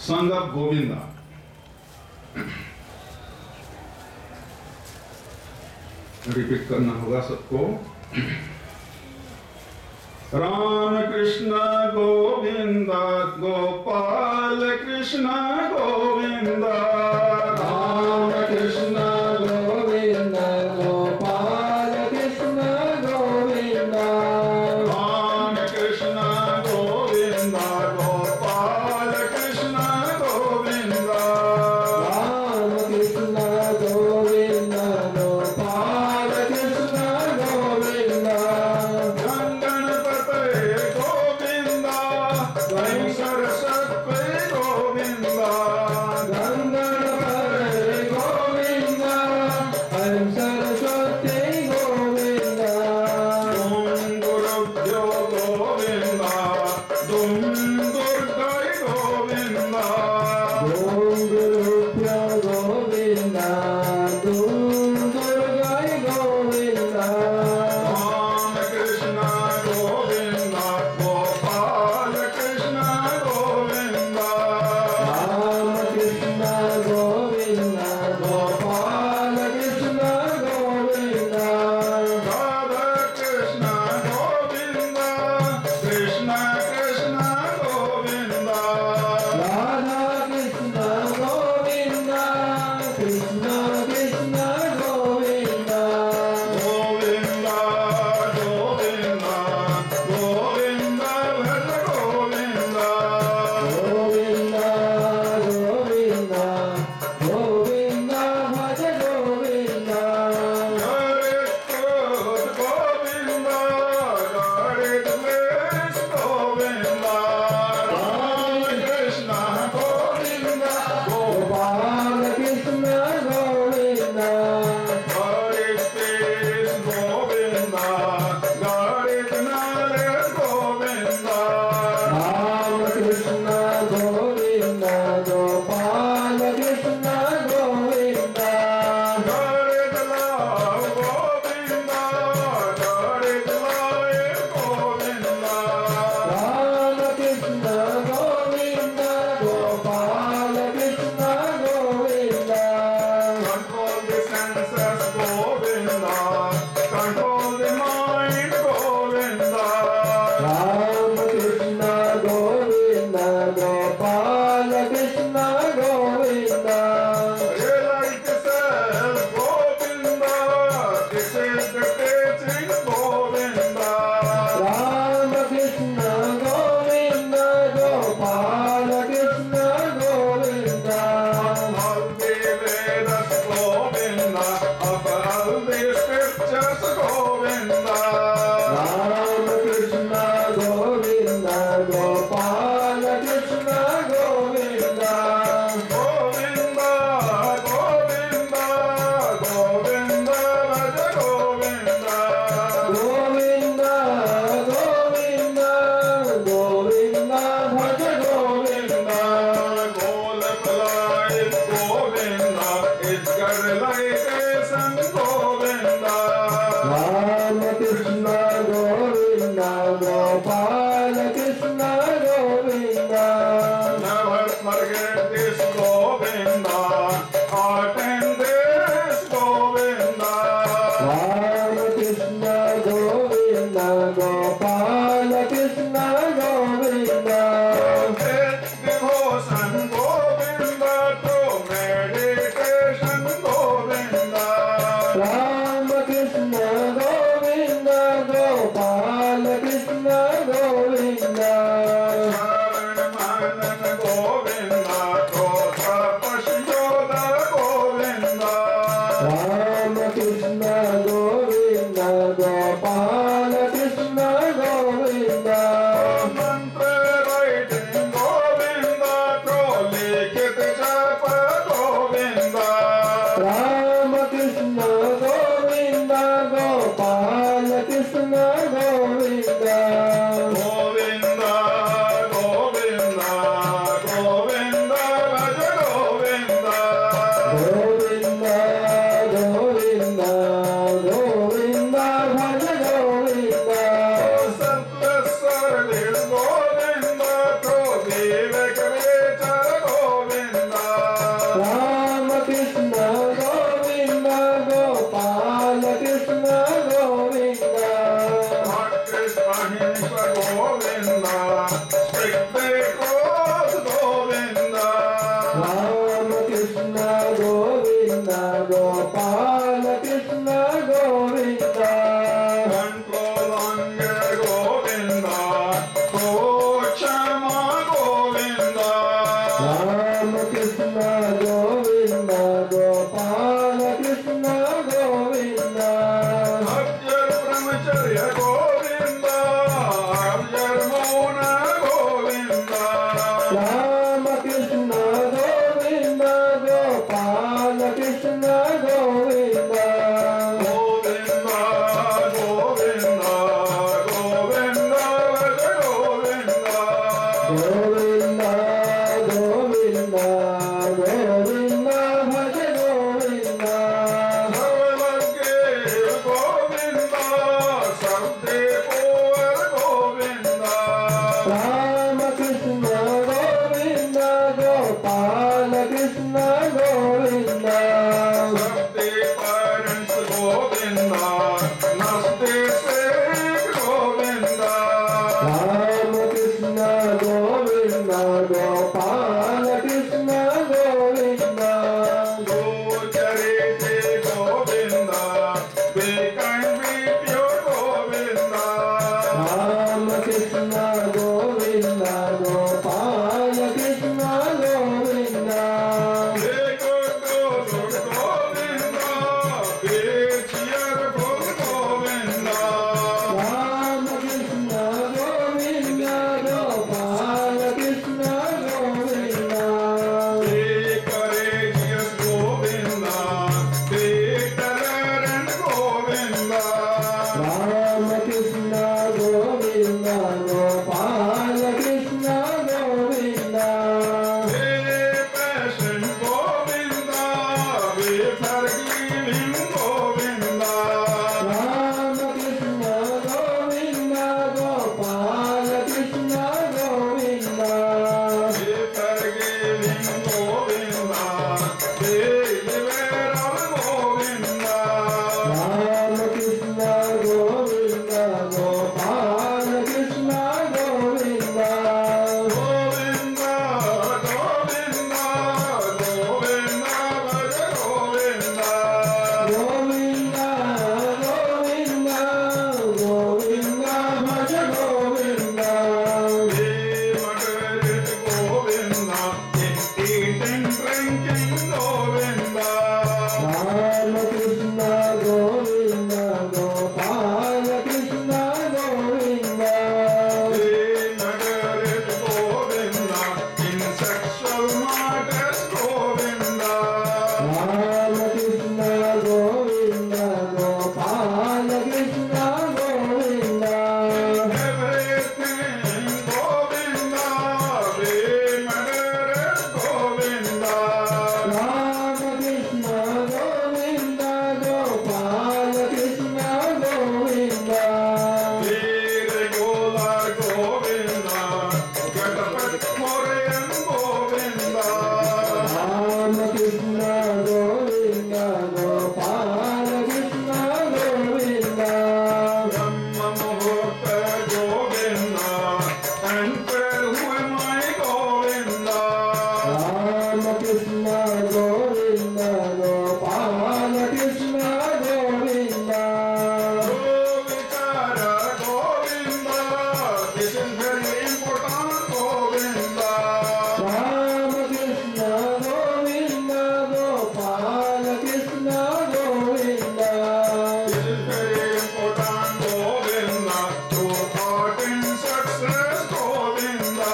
संग of Govinda. Repeat करना होगा सबको। राम कृष्ण गोविंदा गोपाल कृष्ण गोविंदा। राम कृष्ण गोविंदा गोपाल कृष्ण गोविंदा। राम कृष्ण गोविंदा गोपाल कृष्ण गोविंदा। राम कृष्ण गोविंदा गोपाल कृष्ण गोविंदा। गंगणपतये गोविंदा, स्वयं Saraswati Govinda. गंगणपतये Rama Krishna Govinda Gopala Krishna Govinda Kankolange Govinda Kochama Govinda Rama Krishna Govinda Gopala Krishna Govinda Abjar Brahmacharya Govinda Abjar Mona Govinda Rama Krishna Govinda Gopala Krishna Govinda Govinda Govinda Govinda Govinda Govinda Govinda Bhaja Govinda Sarvagge Govinda Sabde Povar Govinda Rama Krishna Govinda Gopala Krishna Govinda Sabde Parents Govinda Naste Sek Govinda Rama Krishna Govinda Gopala Krishna Govinda Gocharite Govinda Be kind be pure Govinda Rama Krishna Govinda Gopala Krishna Govinda Be good Govinda Be cheerful Govinda Rama Krishna Govinda Gopala Krishna Govinda Be courageous Govinda Be tolerant Govinda Rama Krishna Govinda Gopala Krishna Govinda Be patient Govinda Be forgiving Govinda Rama Krishna Govinda Gopala Krishna Govinda Be forgiving Govinda Be liberal Govinda Rama Krishna Govinda Gopala Krishna Govinda Govinda Govinda Govinda Bhaja Govinda Govinda Govinda Govinda Bhaja Govinda Be moderate Govinda in eating drinking Govinda Rama Krishna Govinda Gopala Krishna Govinda Be moderate Govinda in sexual matters Govinda Rama Krishna Govinda Gopala Krishna Govinda Everything Govinda Be moderate Govinda Rama Krishna Govinda Gopala Krishna Govinda Be regular Govinda Gatapat Morayan Govinda Rama Krishna Govinda Gopala Krishna Govinda Brahma Muhurta Govinda Enter who am I Govinda Rama Krishna Govinda Gopala Krishna Govinda Govichara Govinda This is very important Govinda Rama Krishna Govinda Gopala Krishna Govinda This is very important Govinda To part in success Govinda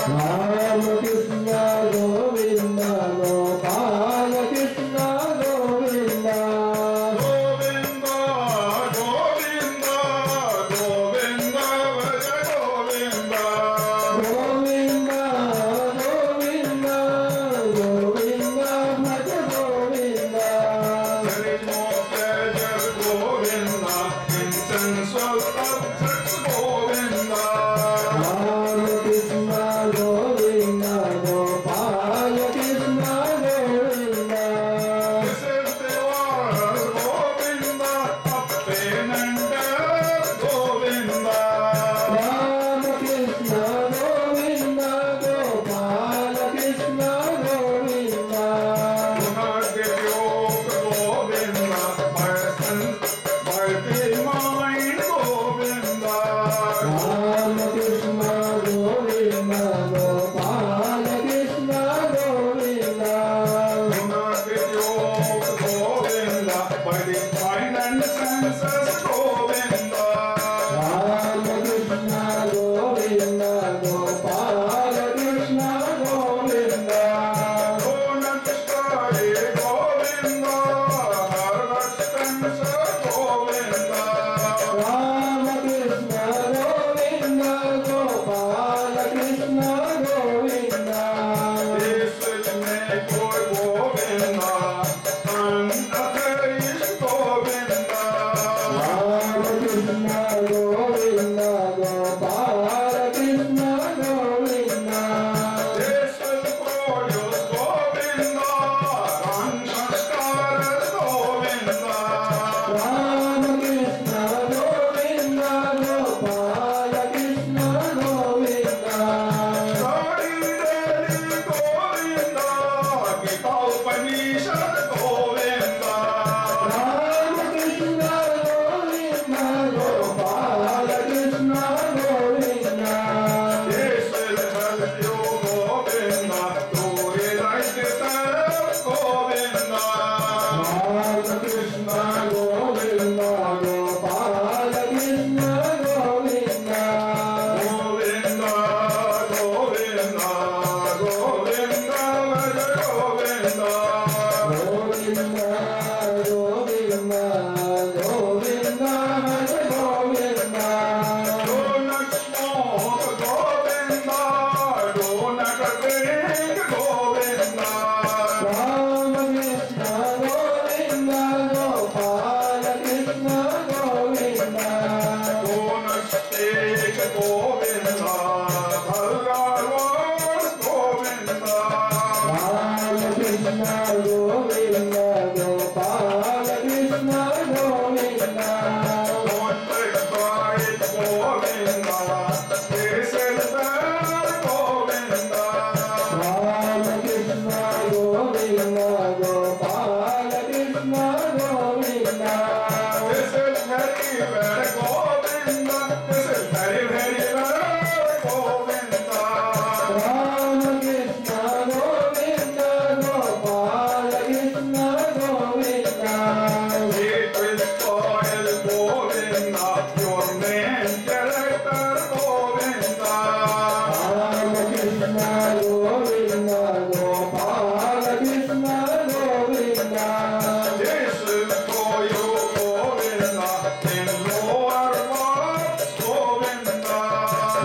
Rama Krishna Govinda Gopala Krishna Govinda Govinda Govinda Govinda Bhaja Govinda Govinda Govinda Govinda Bhaja Govinda There is no pleasure Govinda in sensual objects Govinda Rama Krishna Govinda Gopala Krishna sing Govinda. Rama Krishna Govinda, Gopala Krishna Govinda. Gonna speak Govinda, Bhagavan Govinda. Rama Krishna Govinda, Gopala Krishna Govinda. Don't take pride, Govinda. This is the Govinda. Rama Krishna Govinda, Gopala Krishna Govinda. This is very, very Govinda. This is very, very, very Govinda. Rama Krishna Govinda, Gopala Krishna Govinda. It will spoil Govinda, your main character Govinda. Rama Krishna Govinda, Gopala Krishna Govinda. This is for you, Govinda, in lower parts, Govinda.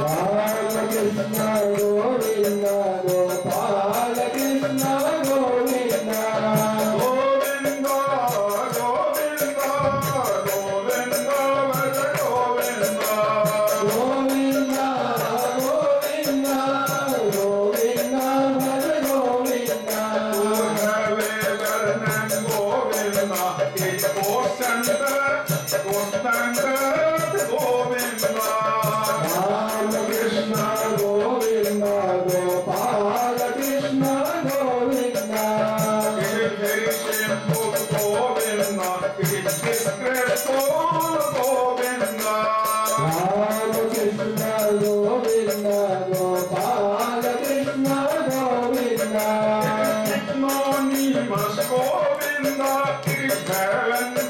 Rama Krishna Govinda, Gopala Krishna Govinda. Govinda, Govinda, Govinda, Vaja Govinda. Govinda, Govinda, Govinda, Hare Govinda. To have a Vernon Govinda, it goes under Govinda. Rama Krishna Govinda, Gopala Krishna Govinda. It is very simple, Govinda. It is disgraceful, Govinda. Rama Krishna Govinda, Gopala Krishna Govinda. Ignominious Govinda, it is heaven